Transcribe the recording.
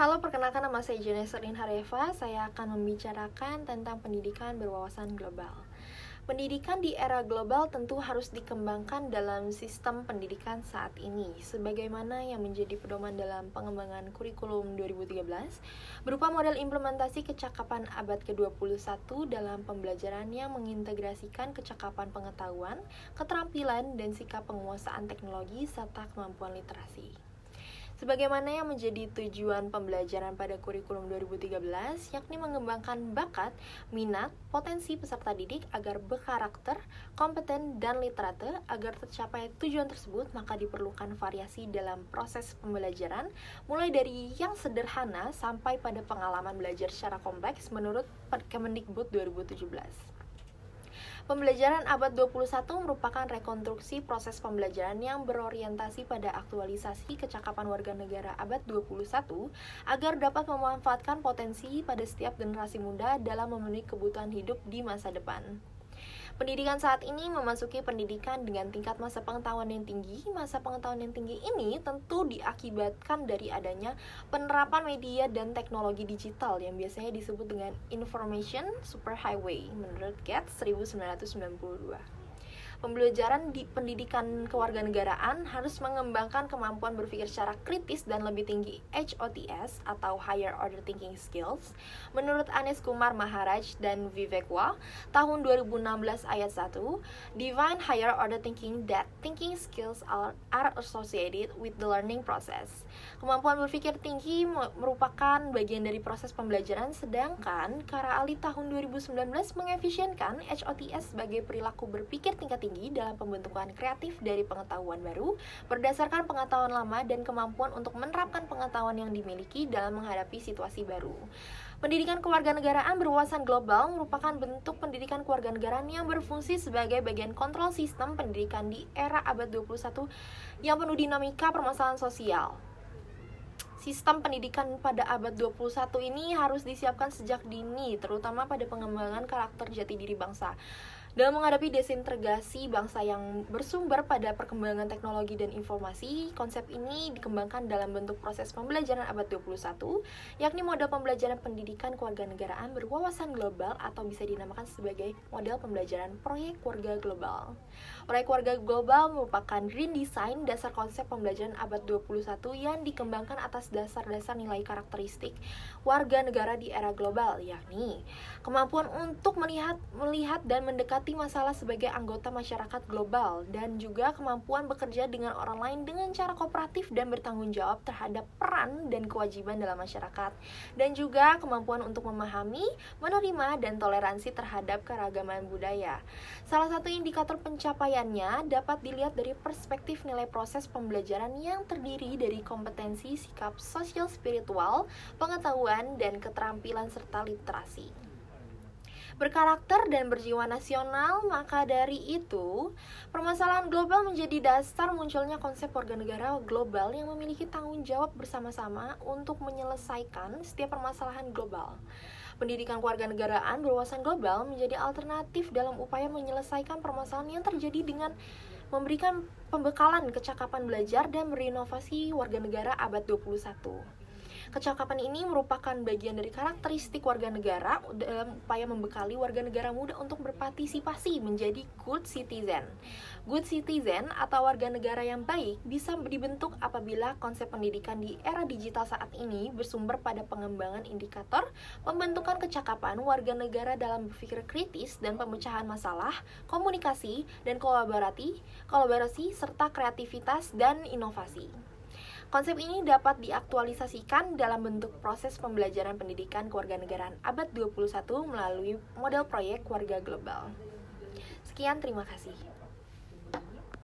Halo, perkenalkan nama saya Jeneselin Hareva. Saya akan membicarakan tentang pendidikan berwawasan global. Pendidikan di era global tentu harus dikembangkan dalam sistem pendidikan saat ini, sebagaimana yang menjadi pedoman dalam pengembangan kurikulum 2013, berupa model implementasi kecakapan abad ke-21 dalam pembelajaran yang mengintegrasikan kecakapan pengetahuan, keterampilan, dan sikap penguasaan teknologi serta kemampuan literasi. Sebagaimana yang menjadi tujuan pembelajaran pada kurikulum 2013, yakni mengembangkan bakat, minat, potensi peserta didik agar berkarakter, kompeten, dan literate. Agar tercapai tujuan tersebut, maka diperlukan variasi dalam proses pembelajaran, mulai dari yang sederhana sampai pada pengalaman belajar secara kompleks menurut Kemendikbud 2017. Pembelajaran abad 21 merupakan rekonstruksi proses pembelajaran yang berorientasi pada aktualisasi kecakapan warga negara abad 21 agar dapat memanfaatkan potensi pada setiap generasi muda dalam memenuhi kebutuhan hidup di masa depan. Pendidikan saat ini memasuki pendidikan dengan tingkat masa pengetahuan yang tinggi. Masa pengetahuan yang tinggi ini tentu diakibatkan dari adanya penerapan media dan teknologi digital yang biasanya disebut dengan Information Superhighway menurut Gates 1992. Pembelajaran di pendidikan kewarganegaraan harus mengembangkan kemampuan berpikir secara kritis dan lebih tinggi HOTS atau Higher Order Thinking Skills. Menurut Anish Kumar Maharaj dan Vivek Wah, tahun 2016 ayat 1, define higher order thinking that thinking skills are associated with the learning process. Kemampuan berpikir tinggi merupakan bagian dari proses pembelajaran, sedangkan Kara Ali tahun 2019 mengefisienkan HOTS sebagai perilaku berpikir tingkat tinggi dalam pembentukan kreatif dari pengetahuan baru berdasarkan pengetahuan lama dan kemampuan untuk menerapkan pengetahuan yang dimiliki dalam menghadapi situasi baru. Pendidikan kewarganegaraan berwawasan global merupakan bentuk pendidikan kewarganegaraan yang berfungsi sebagai bagian kontrol sistem pendidikan di era abad 21 yang penuh dinamika permasalahan sosial. Sistem pendidikan pada abad 21 ini harus disiapkan sejak dini, terutama pada pengembangan karakter jati diri bangsa. Dalam menghadapi desintegrasi bangsa yang bersumber pada perkembangan teknologi dan informasi, konsep ini dikembangkan dalam bentuk proses pembelajaran abad 21, yakni model pembelajaran pendidikan kewarganegaraan berwawasan global atau bisa dinamakan sebagai model pembelajaran proyek warga global. Proyek warga global merupakan redesign dasar konsep pembelajaran abad 21 yang dikembangkan atas dasar-dasar nilai karakteristik warga negara di era global, yakni kemampuan untuk melihat dan mendekati masalah sebagai anggota masyarakat global, dan juga kemampuan bekerja dengan orang lain dengan cara kooperatif dan bertanggung jawab terhadap peran dan kewajiban dalam masyarakat, dan juga kemampuan untuk memahami, menerima, dan toleransi terhadap keragaman budaya. Salah satu indikator pencapaiannya dapat dilihat dari perspektif nilai proses pembelajaran yang terdiri dari kompetensi, sikap sosial spiritual, pengetahuan, dan keterampilan serta literasi. Berkarakter dan berjiwa nasional, maka dari itu, permasalahan global menjadi dasar munculnya konsep warga negara global yang memiliki tanggung jawab bersama-sama untuk menyelesaikan setiap permasalahan global. Pendidikan kewarganegaraan berwawasan global menjadi alternatif dalam upaya menyelesaikan permasalahan yang terjadi dengan memberikan pembekalan kecakapan belajar dan berinovasi warga negara abad 21. Kecakapan ini merupakan bagian dari karakteristik warga negara dalam upaya membekali warga negara muda untuk berpartisipasi menjadi good citizen. Good citizen atau warga negara yang baik bisa dibentuk apabila konsep pendidikan di era digital saat ini bersumber pada pengembangan indikator pembentukan kecakapan warga negara dalam berpikir kritis dan pemecahan masalah, komunikasi, dan kolaborasi serta kreativitas dan inovasi. Konsep ini dapat diaktualisasikan dalam bentuk proses pembelajaran pendidikan kewarganegaraan abad 21 melalui model proyek warga global. Sekian, terima kasih.